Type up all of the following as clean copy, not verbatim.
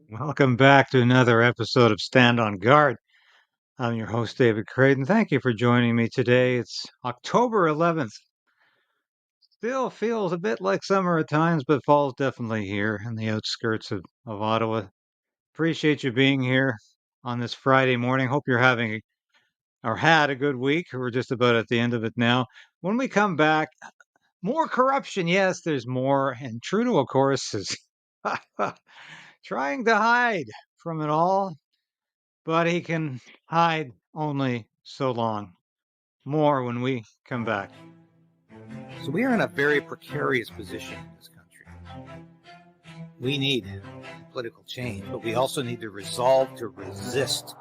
Welcome back to another episode of Stand on Guard. I'm your host, David Craydon. Thank you for joining me today. It's October 11th. Still feels a bit like summer at times, but fall's definitely here in the outskirts of Ottawa. Appreciate you being here on this Friday morning. Hope you're having or had a good week. We're just about at the end of it now. When we come back, more corruption. Yes, there's more. And Trudeau, of course, is trying to hide from it all. But he can hide only so long. More when we come back. So we are in a very precarious position in this country. We need political change, but we also need the resolve to resist.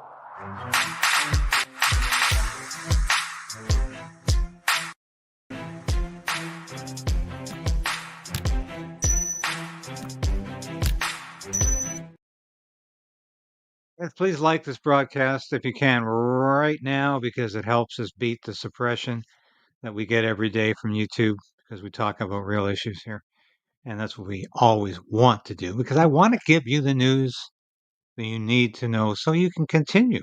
Please like this broadcast if you can right now, because it helps us beat the suppression that we get every day from YouTube, because we talk about real issues here. And that's what we always want to do, because I want to give you the news that you need to know so you can continue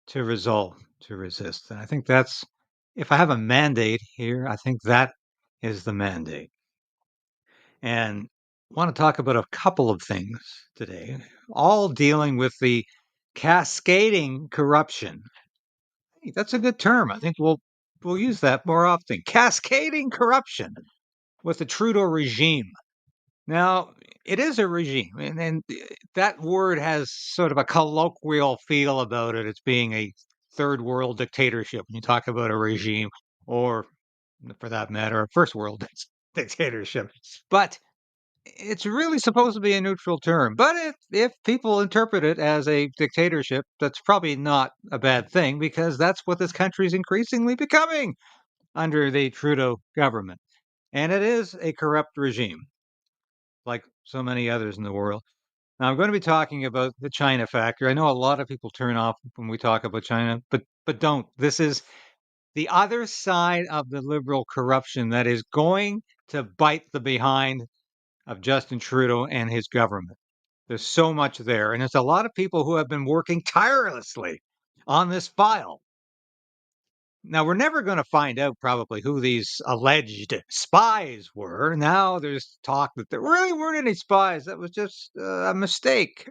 to resolve to resist. And I think that's, if I have a mandate here, I think that is the mandate. And I want to talk about a couple of things today, all dealing with the cascading corruption. Hey, that's a good term. I think we'll use that more often. Cascading corruption with the Trudeau regime. Now, it is a regime, and that word has sort of a colloquial feel about it. It's being a third world dictatorship when you talk about a regime, or for that matter, a first world dictatorship. But it's really supposed to be a neutral term. But if people interpret it as a dictatorship, that's probably not a bad thing, because that's what this country is increasingly becoming under the Trudeau government. And it is a corrupt regime, like so many others in the world. Now, I'm going to be talking about the China factor. I know a lot of people turn off when we talk about China, but don't. This is the other side of the liberal corruption that is going to bite the behind of Justin Trudeau and his government. There's so much there. And there's a lot of people who have been working tirelessly on this file. Now, we're never going to find out probably who these alleged spies were. Now there's talk that there really weren't any spies. That was just a mistake.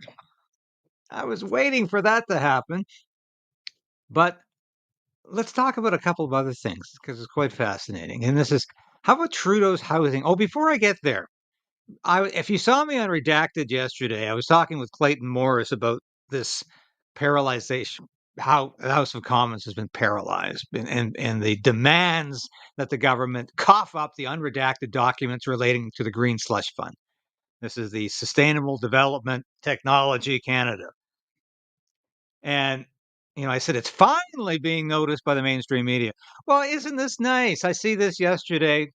I was waiting for that to happen. But let's talk about a couple of other things, because it's quite fascinating. And this is, how about Trudeau's housing? Oh, before I get there, if you saw me on Redacted yesterday, I was talking with Clayton Morris about this paralyzation, how the House of Commons has been paralyzed, and the demands that the government cough up the unredacted documents relating to the Green Slush Fund. This is the Sustainable Development Technology Canada. And, I said, it's finally being noticed by the mainstream media. Well, isn't this nice? I see this yesterday.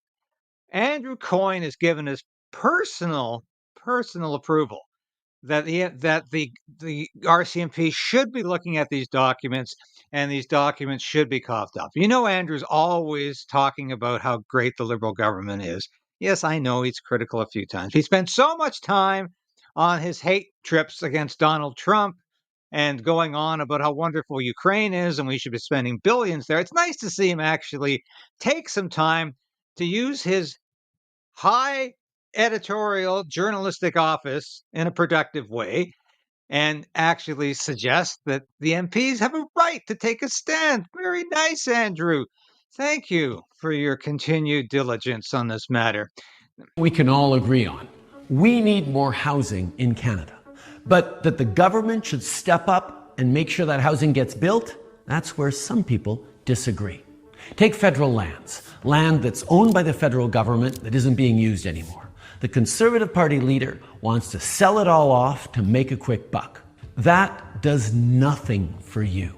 Andrew Coyne has given his personal approval that the RCMP should be looking at these documents, and these documents should be coughed up. Andrew's always talking about how great the Liberal government is. Yes, I know he's critical a few times. He spent so much time on his hate trips against Donald Trump and going on about how wonderful Ukraine is and we should be spending billions there. It's nice to see him actually take some time to use his high editorial journalistic office in a productive way and actually suggest that the MPs have a right to take a stand. Very nice, Andrew. Thank you for your continued diligence on this matter. We can all agree on. We need more housing in Canada. But that the government should step up and make sure that housing gets built, that's where some people disagree. Take federal lands, land that's owned by the federal government that isn't being used anymore. The Conservative Party leader wants to sell it all off to make a quick buck. That does nothing for you.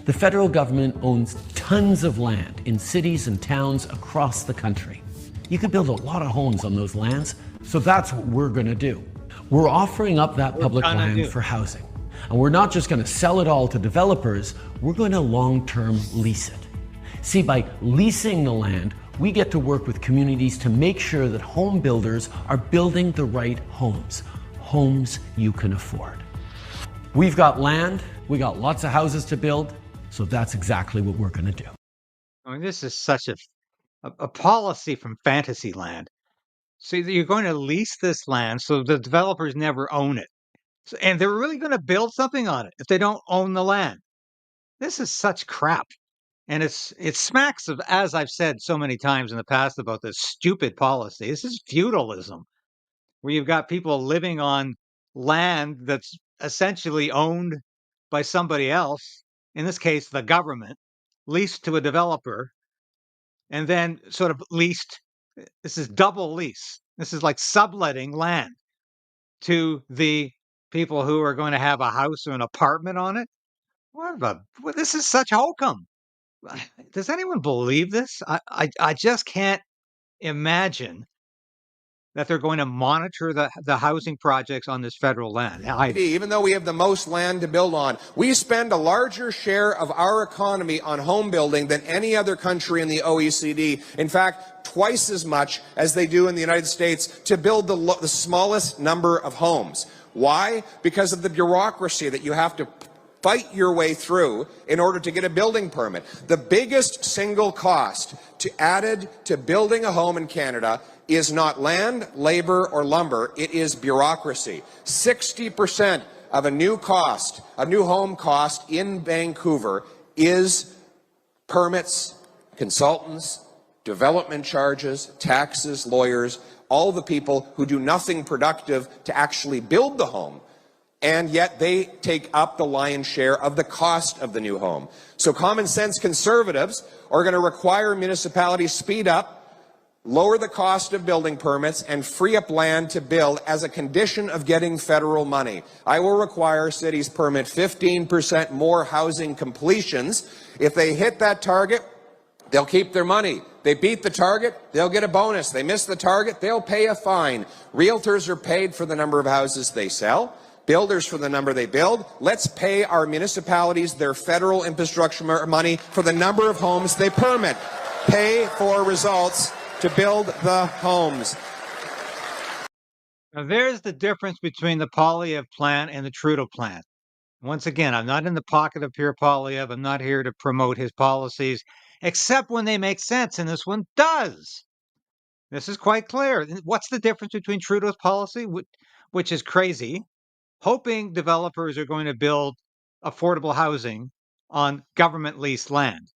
The federal government owns tons of land in cities and towns across the country. You could build a lot of homes on those lands, so that's what we're going to do. We're offering up that public land for housing. And we're not just going to sell it all to developers, we're going to long-term lease it. See, by leasing the land, we get to work with communities to make sure that home builders are building the right homes, homes you can afford. We've got land, we got lots of houses to build, so that's exactly what we're going to do. I mean, this is such a policy from fantasy land. So you're going to lease this land so the developers never own it. So, and they're really going to build something on it if they don't own the land. This is such crap. And it smacks of, as I've said so many times in the past about this stupid policy. This is feudalism, where you've got people living on land that's essentially owned by somebody else, in this case, the government, leased to a developer, and then sort of leased. This is double lease. This is like subletting land to the people who are going to have a house or an apartment on it. This is such hokum. Does anyone believe this? I just can't imagine that they're going to monitor the housing projects on this federal land. Even though we have the most land to build on, we spend a larger share of our economy on home building than any other country in the OECD. In fact, twice as much as they do in the United States to build the smallest number of homes. Why? Because of the bureaucracy that you have to fight your way through in order to get a building permit. The biggest single cost added to building a home in Canada is not land, labor, or lumber. It is bureaucracy. 60% of a new home cost in Vancouver is permits, consultants, development charges, taxes, lawyers, all the people who do nothing productive to actually build the home. And yet they take up the lion's share of the cost of the new home. So common sense conservatives are going to require municipalities speed up, lower the cost of building permits, and free up land to build as a condition of getting federal money. I will require cities permit 15% more housing completions. If they hit that target, they'll keep their money. They beat the target, they'll get a bonus. They miss the target, they'll pay a fine. Realtors are paid for the number of houses they sell. Builders for the number they build. Let's pay our municipalities their federal infrastructure money for the number of homes they permit. Pay for results to build the homes. Now, there's the difference between the Poilievre plan and the Trudeau plan. Once again, I'm not in the pocket of Pierre Poilievre. I'm not here to promote his policies, except when they make sense, and this one does. This is quite clear. What's the difference between Trudeau's policy, which is crazy, hoping developers are going to build affordable housing on government leased land?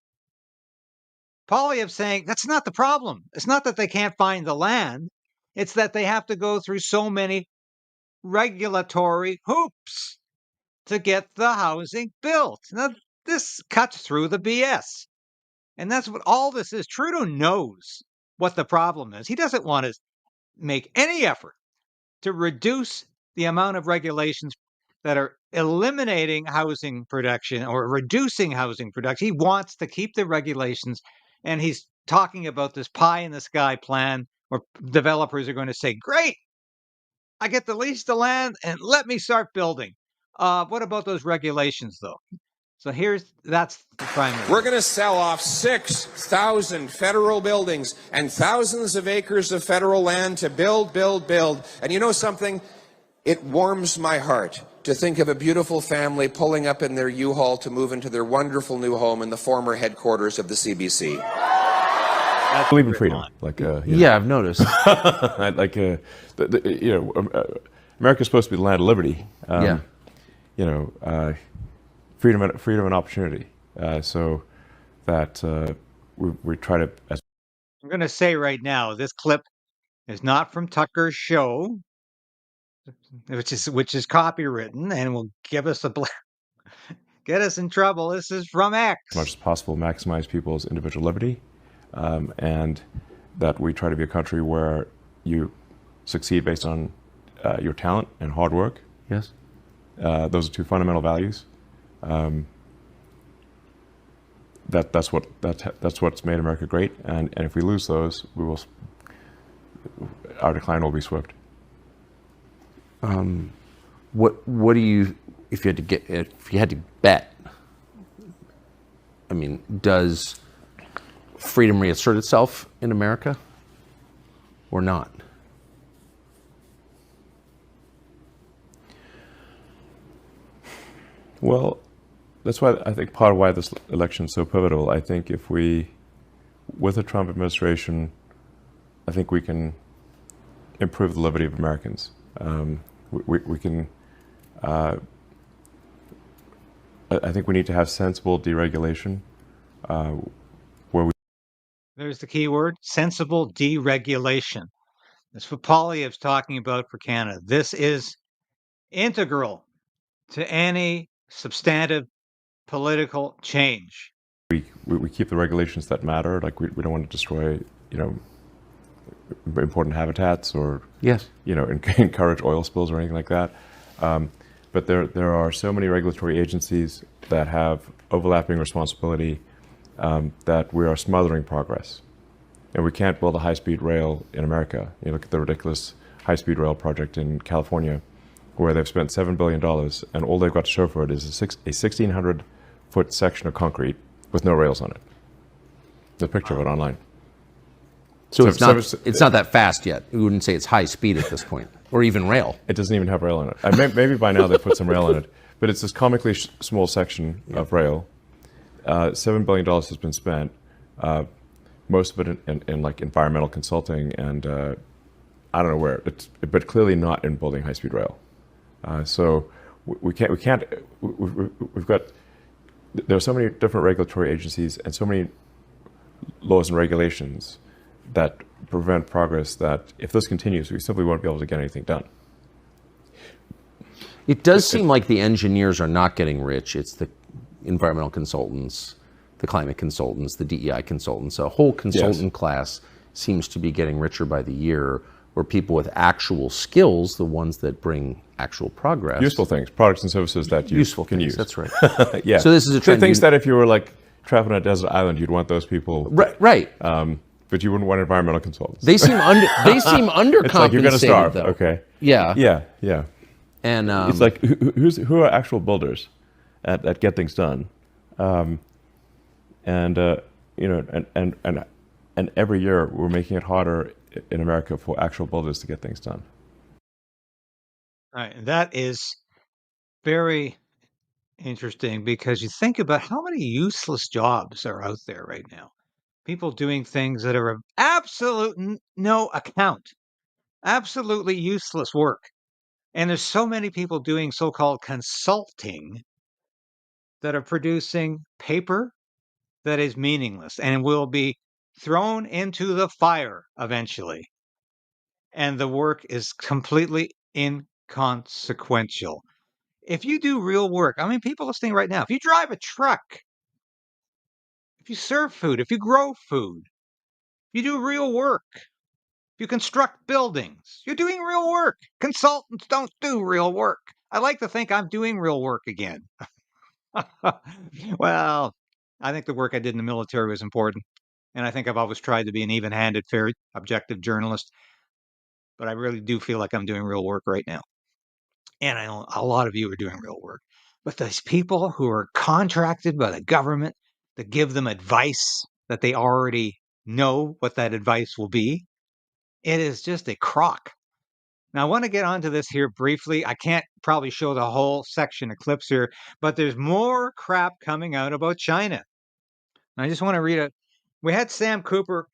Poilievre saying that's not the problem. It's not that they can't find the land. It's that they have to go through so many regulatory hoops to get the housing built. Now, this cuts through the BS. And that's what all this is. Trudeau knows what the problem is. He doesn't want to make any effort to reduce the amount of regulations that are eliminating housing production or reducing housing production. He wants to keep the regulations, and he's talking about this pie in the sky plan where developers are going to say, great, I get to lease the land and let me start building. What about those regulations, though? So that's the primary. We're going to sell off 6,000 federal buildings and thousands of acres of federal land to build. And you know something? It warms my heart to think of a beautiful family pulling up in their U-Haul to move into their wonderful new home in the former headquarters of the CBC. I believe in freedom. Yeah, I've noticed. America's supposed to be the land of liberty. Yeah. Freedom and opportunity. So that we try to. I'm going to say right now, this clip is not from Tucker's show, which is copywritten and will give us get us in trouble. This is from X. As much as possible, maximize people's individual liberty, and that we try to be a country where you succeed based on your talent and hard work. Yes. Those are two fundamental values. That's what's made America great, and if we lose those, our decline will be swift. What do you, if you had to bet? I mean, does freedom reassert itself in America or not? Well, that's why I think part of why this election is so pivotal. I think if we, with the Trump administration, I think we can improve the liberty of Americans. We can. I think we need to have sensible deregulation, where we. There's the key word, sensible deregulation. That's what Poilievre's talking about for Canada. This is integral to any substantive political change. We keep the regulations that matter. Like we don't want to destroy, important habitats or Yes. Encourage oil spills or anything like that. But there are so many regulatory agencies that have overlapping responsibility that we are smothering progress. And we can't build a high-speed rail in America. You look at the ridiculous high-speed rail project in California, where they've spent $7 billion, and all they've got to show for it is a 1,600-foot section of concrete with no rails on it. The picture of it online. So it's not that fast yet. We wouldn't say it's high speed at this point, or even rail. It doesn't even have rail on it. Maybe by now they put some rail on it, but it's this comically small section of rail. $7 billion has been spent, most of it in like environmental consulting and I don't know where, but clearly not in building high-speed rail. So we've got, there are so many different regulatory agencies and so many laws and regulations that prevent progress that if this continues, we simply won't be able to get anything done. It does seem like the engineers are not getting rich. It's the environmental consultants, the climate consultants, the DEI consultants. A whole consultant class seems to be getting richer by the year, where people with actual skills, the ones that bring actual progress. Useful things, products and services that you can use. That's right. Yeah. So this is a trend. Things that if you were like traveling on a desert island, you'd want those people. Right. But you wouldn't want environmental consultants. They seem undercompensated. It's like you're going to starve. Though. Okay. Yeah. And And it's like who are actual builders at get things done, and every year we're making it harder in America for actual builders to get things done. Right. And that is very interesting because you think about how many useless jobs are out there right now. People doing things that are of absolute no account, absolutely useless work. And there's so many people doing so-called consulting that are producing paper that is meaningless and will be thrown into the fire eventually. And the work is completely inconsequential. If you do real work, I mean, people listening right now, if you drive a truck, if you serve food, if you grow food, you do real work. If you construct buildings, you're doing real work. Consultants don't do real work. I like to think I'm doing real work again. Well, I think the work I did in the military was important. And I think I've always tried to be an even-handed, fair, objective journalist. But I really do feel like I'm doing real work right now. And I know a lot of you are doing real work. But these people who are contracted by the government to give them advice that they already know what that advice will be, it is just a crock. Now, I want to get onto this here briefly. I can't probably show the whole section of clips here, but there's more crap coming out about China. And I just want to read it. We had Sam Cooper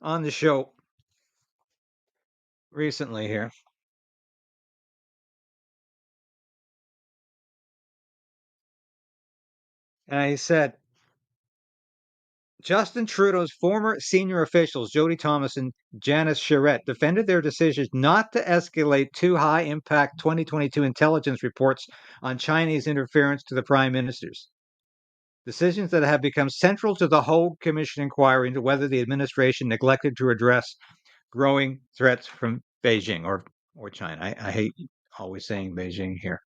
on the show recently here. And he said, Justin Trudeau's former senior officials, Jody Thomas and Janice Charette, defended their decisions not to escalate two high-impact 2022 intelligence reports on Chinese interference to the prime ministers. Decisions that have become central to the Hogue Commission inquiry into whether the administration neglected to address growing threats from Beijing or China. I hate always saying Beijing here.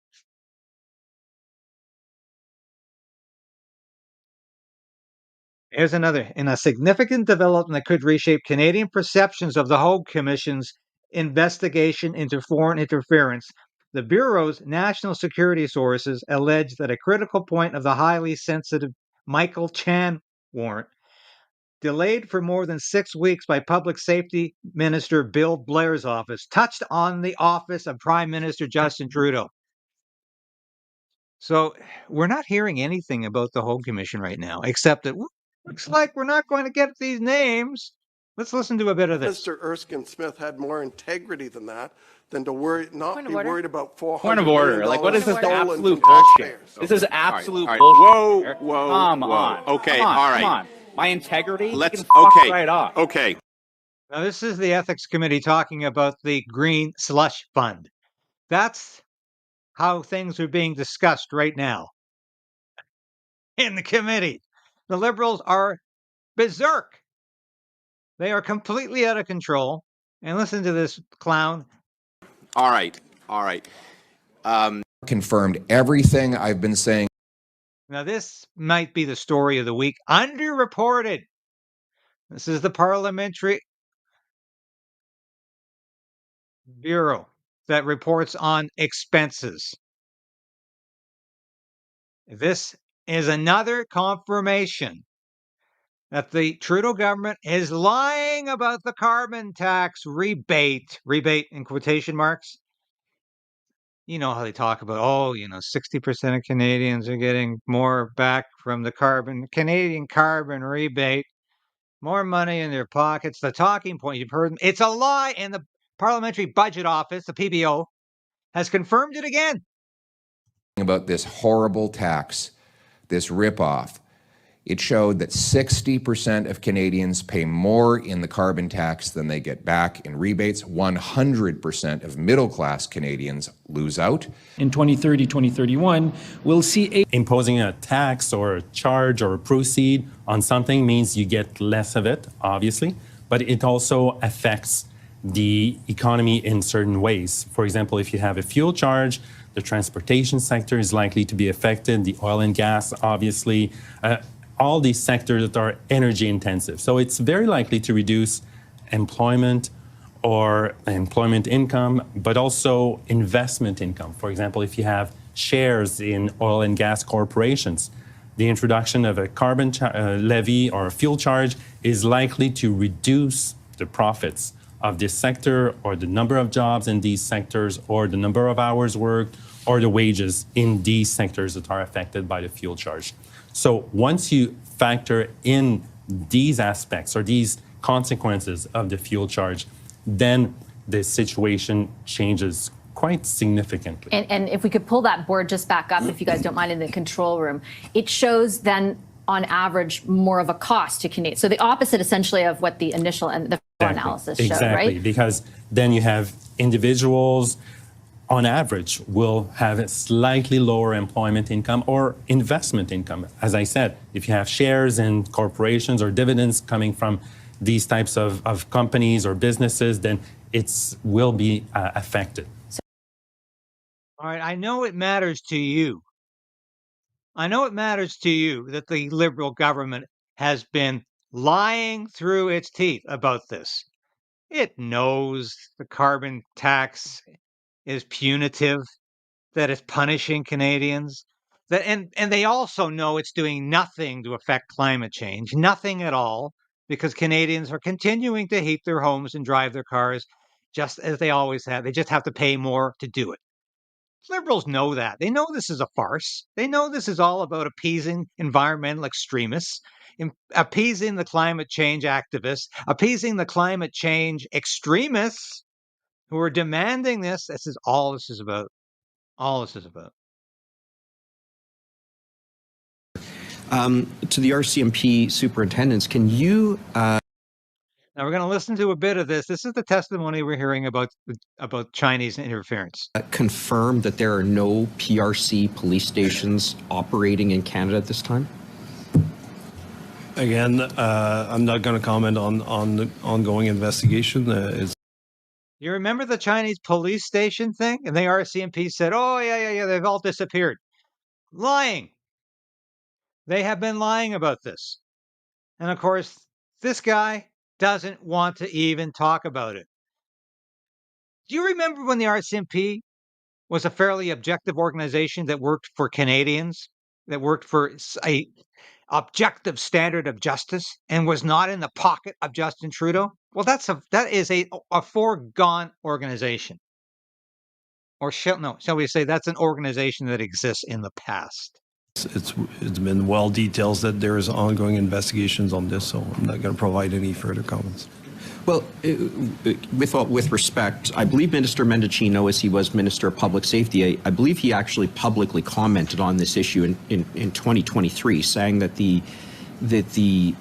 Here's another. In a significant development that could reshape Canadian perceptions of the Hogue Commission's investigation into foreign interference, the Bureau's national security sources allege that a critical point of the highly sensitive Michael Chan warrant, delayed for more than 6 weeks by Public Safety Minister Bill Blair's office, touched on the office of Prime Minister Justin Trudeau. So we're not hearing anything about the Home Commission right now, except that looks like we're not going to get these names. Let's listen to a bit of this. Mr. Erskine Smith had more integrity than that, than to worry, not be worried about $400 Point of order. Like, what is this stolen absolute from bullshit? taxpayers. This is absolute all right. bullshit. Whoa, Come whoa. on. Okay, Come on, all right. Come on. My integrity? Let's, you can fuck okay, right off. okay. Now, this is the Ethics Committee talking about the Green Slush Fund. That's how things are being discussed right now in the committee. The Liberals are berserk. They are completely out of control. And listen to this clown. All right. Confirmed everything I've been saying. Now, this might be the story of the week. Underreported. This is the Parliamentary Bureau that reports on expenses. This is another confirmation that the Trudeau government is lying about the carbon tax rebate in quotation marks. You know how they talk about, 60% of Canadians are getting more back from the Canadian carbon rebate, more money in their pockets. The talking point, you've heard, it's a lie. And the Parliamentary Budget Office, the PBO, has confirmed it again. About this horrible tax, this ripoff. It showed that 60% of Canadians pay more in the carbon tax than they get back in rebates. 100% of middle-class Canadians lose out. In 2030, 2031, we'll see imposing a tax or a charge or a proceed on something means you get less of it, obviously, but it also affects the economy in certain ways. For example, if you have a fuel charge, the transportation sector is likely to be affected, the oil and gas, obviously, all these sectors that are energy intensive. So it's very likely to reduce employment or employment income, but also investment income. For example, if you have shares in oil and gas corporations, the introduction of a carbon levy or a fuel charge is likely to reduce the profits of this sector or the number of jobs in these sectors or the number of hours worked or the wages in these sectors that are affected by the fuel charge. So once you factor in these aspects or these consequences of the fuel charge, then the situation changes quite significantly. And if we could pull that board just back up, if you guys don't mind, in the control room, it shows then on average more of a cost to Canadians. So the opposite essentially of what the initial and the analysis showed, exactly, right? Because then you have individuals on average will have a slightly lower employment income or investment income. As I said, if you have shares in corporations or dividends coming from these types of companies or businesses, then it will be affected. All right, I know it matters to you. I know it matters to you that the Liberal government has been lying through its teeth about this. It knows the carbon tax is punitive, that it's punishing Canadians, that and they also know it's doing nothing to affect climate change, nothing at all, because Canadians are continuing to heat their homes and drive their cars just as they always have. They just have to pay more to do it. Liberals know that. They know this is a farce. They know this is all about appeasing environmental extremists, appeasing the climate change activists, appeasing the climate change extremists who are demanding this. This is all this is about. All this is about. To the RCMP superintendents, can you... Now we're going to listen to a bit of this. This is the testimony we're hearing about Chinese interference. confirm that there are no PRC police stations operating in Canada at this time? Again, I'm not going to comment on the ongoing investigation. You remember the Chinese police station thing? And the RCMP said, oh, yeah, they've all disappeared. Lying. They have been lying about this. And of course, this guy doesn't want to even talk about it. Do you remember when the RCMP was a fairly objective organization that worked for Canadians, that worked for a objective standard of justice and was not in the pocket of Justin Trudeau? Well, that is a foregone organization. Or shall we say that's an organization that exists in the past? It's been well detailed that there is ongoing investigations on this, so I'm not going to provide any further comments. Well, with respect, I believe Minister Mendocino, as he was Minister of Public Safety, I believe he actually publicly commented on this issue in 2023, saying that the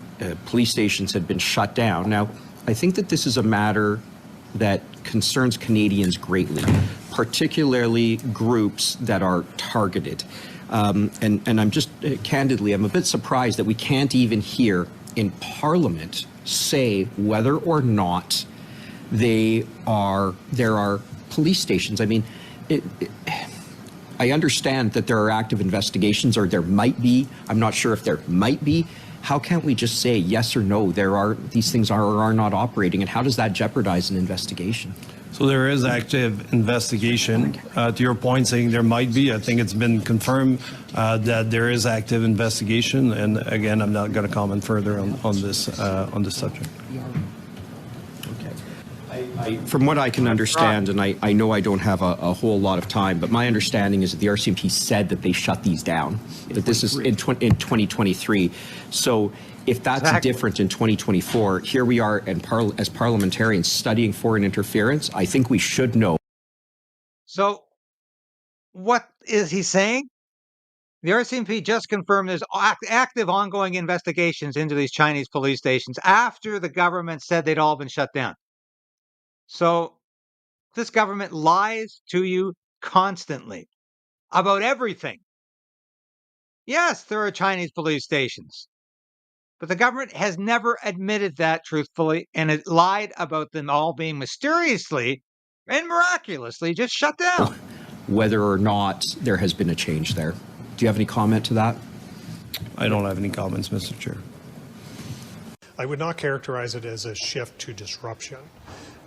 police stations had been shut down. Now, I think that this is a matter that concerns Canadians greatly, particularly groups that are targeted. And I'm just, candidly, I'm a bit surprised that we can't even hear in Parliament say whether or not there are police stations. I mean, I understand that there are active investigations, or there might be. I'm not sure if there might be. How can't we just say yes or no, these things are or are not operating, and how does that jeopardize an investigation? So there is active investigation. To your point, saying there might be, I think it's been confirmed that there is active investigation. And again, I'm not going to comment further on this subject. From what I can understand, and I know I don't have a whole lot of time, but my understanding is that the RCMP said that they shut these down, that this is in 2023. So if that's different in 2024, here we are as parliamentarians studying foreign interference. I think we should know. So what is he saying? The RCMP just confirmed there's active ongoing investigations into these Chinese police stations after the government said they'd all been shut down. So this government lies to you constantly about everything. Yes, there are Chinese police stations, but the government has never admitted that truthfully, and it lied about them all being mysteriously and miraculously just shut down. Whether or not there has been a change there. Do you have any comment to that? I don't have any comments, Mr. Chair. I would not characterize it as a shift to disruption.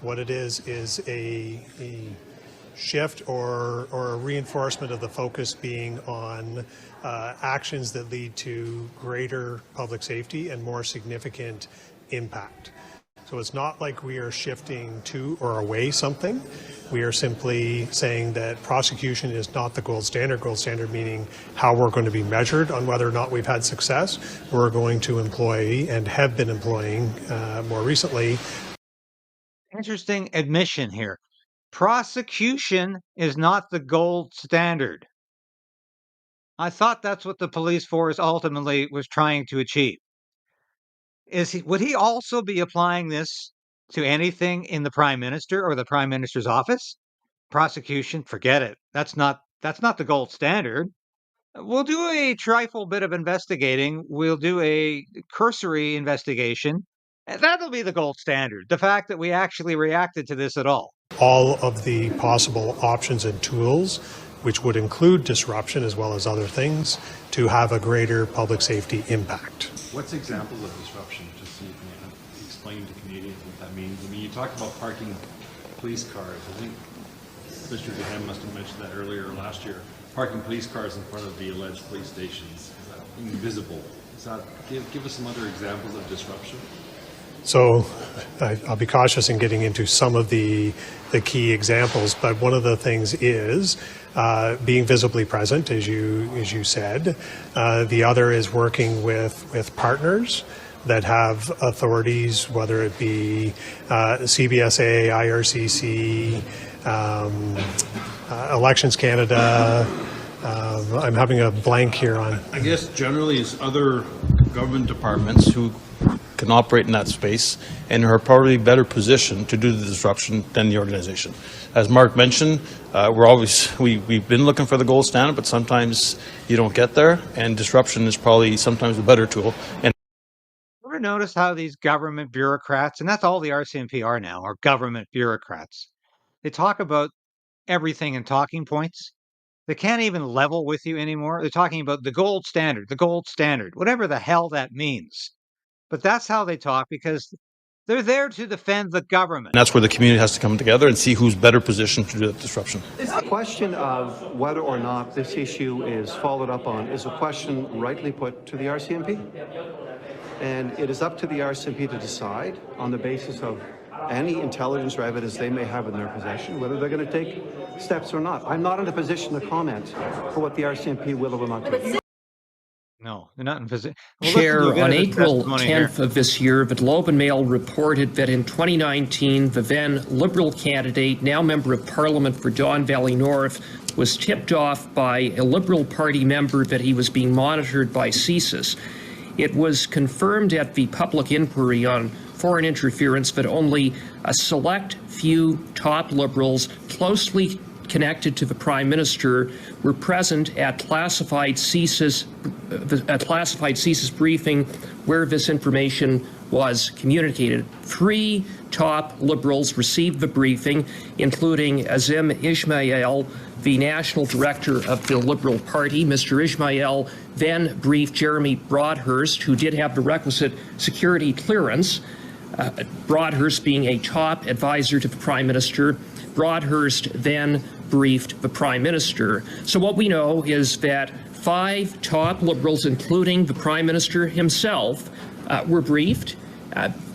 What it is a shift or a reinforcement of the focus being on actions that lead to greater public safety and more significant impact. So it's not like we are shifting to or away something. We are simply saying that prosecution is not the gold standard meaning how we're going to be measured on whether or not we've had success. We're going to employ and have been employing more recently. Interesting admission here. Prosecution is not the gold standard. I thought that's what the police force ultimately was trying to achieve. Would he also be applying this to anything in the Prime Minister or the Prime Minister's office? Prosecution, forget it. That's not the gold standard. We'll do a trifle bit of investigating. We'll do a cursory investigation. And that'll be the gold standard. The fact that we actually reacted to this at all. All of the possible options and tools, which would include disruption as well as other things, to have a greater public safety impact. What's examples of disruption, just so you can explain to Canadians what that means? I mean, you talk about parking police cars. I think Mr. Dehem must have mentioned that earlier or last year. Parking police cars in front of the alleged police stations. Is that invisible? Is that, give us some other examples of disruption. So I'll be cautious in getting into some of the key examples, but one of the things is being visibly present, as you said. The other is working with partners that have authorities, whether it be CBSA, IRCC, Elections Canada. I'm having a blank here on. I guess generally it's other government departments who can operate in that space and are probably better positioned to do the disruption than the organization. As Mark mentioned, we've been looking for the gold standard, but sometimes you don't get there, and disruption is probably sometimes a better tool. And ever notice how these government bureaucrats, and that's all the RCMP are now, are government bureaucrats. They talk about everything in talking points. They can't even level with you anymore. They're talking about the gold standard, whatever the hell that means. But that's how they talk because they're there to defend the government. that's where the community has to come together and see who's better positioned to do that disruption. The question of whether or not this issue is followed up on is a question rightly put to the RCMP. And it is up to the RCMP to decide on the basis of any intelligence or evidence they may have in their possession whether they're going to take steps or not. I'm not in a position to comment for what the RCMP will or will not do. No, they're not in position. Chair, on April 10th of this year, the Globe and Mail reported that in 2019, the then Liberal candidate, now Member of Parliament for Don Valley North, was tipped off by a Liberal Party member that he was being monitored by CSIS. It was confirmed at the public inquiry on foreign interference that only a select few top Liberals closely connected to the Prime Minister were present at classified CSIS briefing where this information was communicated. 3 top Liberals received the briefing, including Azim Ismail, the National Director of the Liberal Party. Mr. Ismail then briefed Jeremy Broadhurst, who did have the requisite security clearance, Broadhurst being a top advisor to the Prime Minister. Broadhurst then briefed the Prime Minister. So what we know is that 5 top Liberals, including the Prime Minister himself, were briefed.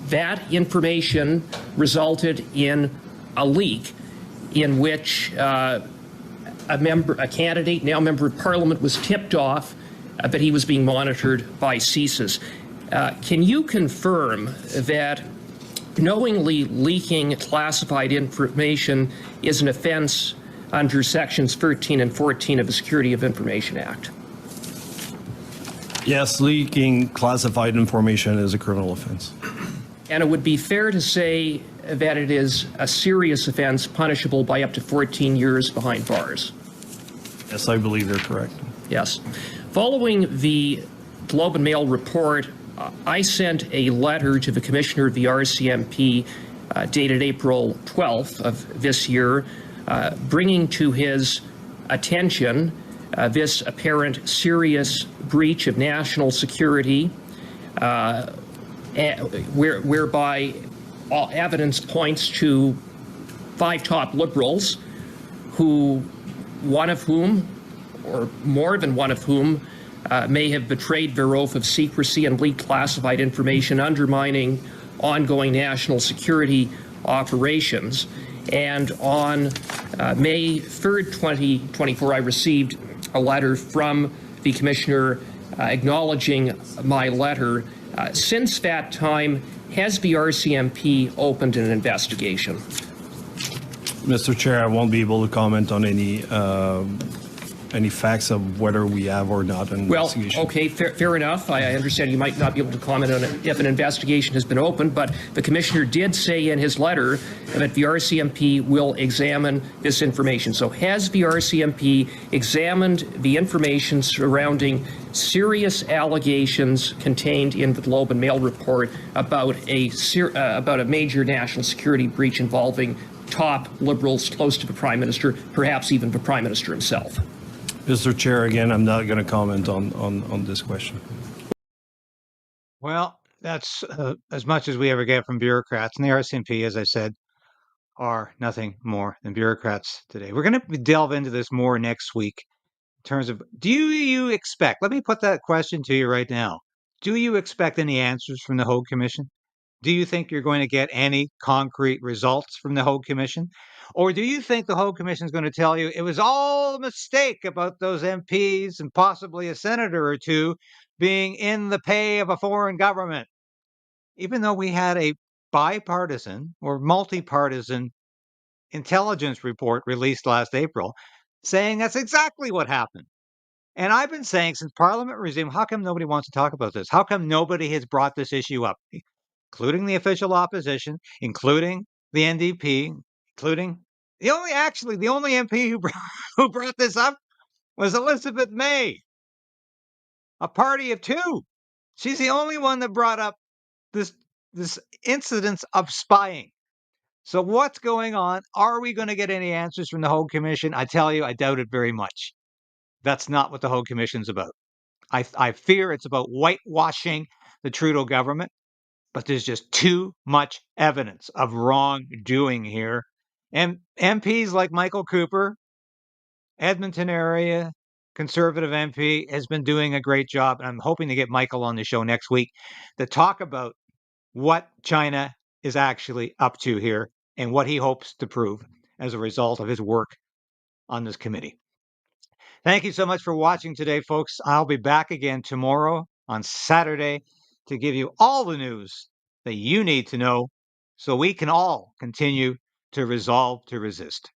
That information resulted in a leak in which a candidate, now Member of Parliament, was tipped off that he was being monitored by CSIS. Can you confirm that knowingly leaking classified information is an offense under Sections 13 and 14 of the Security of Information Act? Yes, leaking classified information is a criminal offense. And it would be fair to say that it is a serious offense punishable by up to 14 years behind bars. Yes, I believe they're correct. Yes. Following the Globe and Mail report, I sent a letter to the Commissioner of the RCMP dated April 12th of this year, bringing to his attention this apparent serious breach of national security, whereby all evidence points to 5 top Liberals, one of whom, or more than one of whom, may have betrayed their oath of secrecy and leaked classified information, undermining ongoing national security operations. And on May 3rd, 2024, I received a letter from the Commissioner acknowledging my letter. Since that time, has the RCMP opened an investigation? Mr. Chair, I won't be able to comment on any facts of whether we have or not an investigation. Well, okay, fair enough. I understand you might not be able to comment on it if an investigation has been opened, but the Commissioner did say in his letter that the RCMP will examine this information. So has the RCMP examined the information surrounding serious allegations contained in the Globe and Mail report about a major national security breach involving top Liberals close to the Prime Minister, perhaps even the Prime Minister himself? Mr. Chair, again, I'm not going to comment on this question. Well, that's as much as we ever get from bureaucrats. And the RCMP, as I said, are nothing more than bureaucrats today. We're going to delve into this more next week in terms of, do you expect, let me put that question to you right now. Do you expect any answers from the Hague Commission? Do you think you're going to get any concrete results from the Hague Commission? Or do you think the Hague Commission is going to tell you it was all a mistake about those MPs and possibly a senator or two being in the pay of a foreign government? Even though we had a bipartisan or multi-partisan intelligence report released last April saying that's exactly what happened. And I've been saying since Parliament resumed, how come nobody wants to talk about this? How come nobody has brought this issue up? Including the official opposition, including the NDP, including the only MP who brought this up was Elizabeth May, a party of 2. She's the only one that brought up this incidence of spying. So what's going on? Are we going to get any answers from the Hague Commission? I tell you, I doubt it very much. That's not what the Hague Commission's about. I fear it's about whitewashing the Trudeau government. But there's just too much evidence of wrongdoing here. And MPs like Michael Cooper, Edmonton area, Conservative MP, has been doing a great job. And I'm hoping to get Michael on the show next week to talk about what China is actually up to here and what he hopes to prove as a result of his work on this committee. Thank you so much for watching today, folks. I'll be back again tomorrow on Saturday to give you all the news that you need to know so we can all continue to resolve to resist.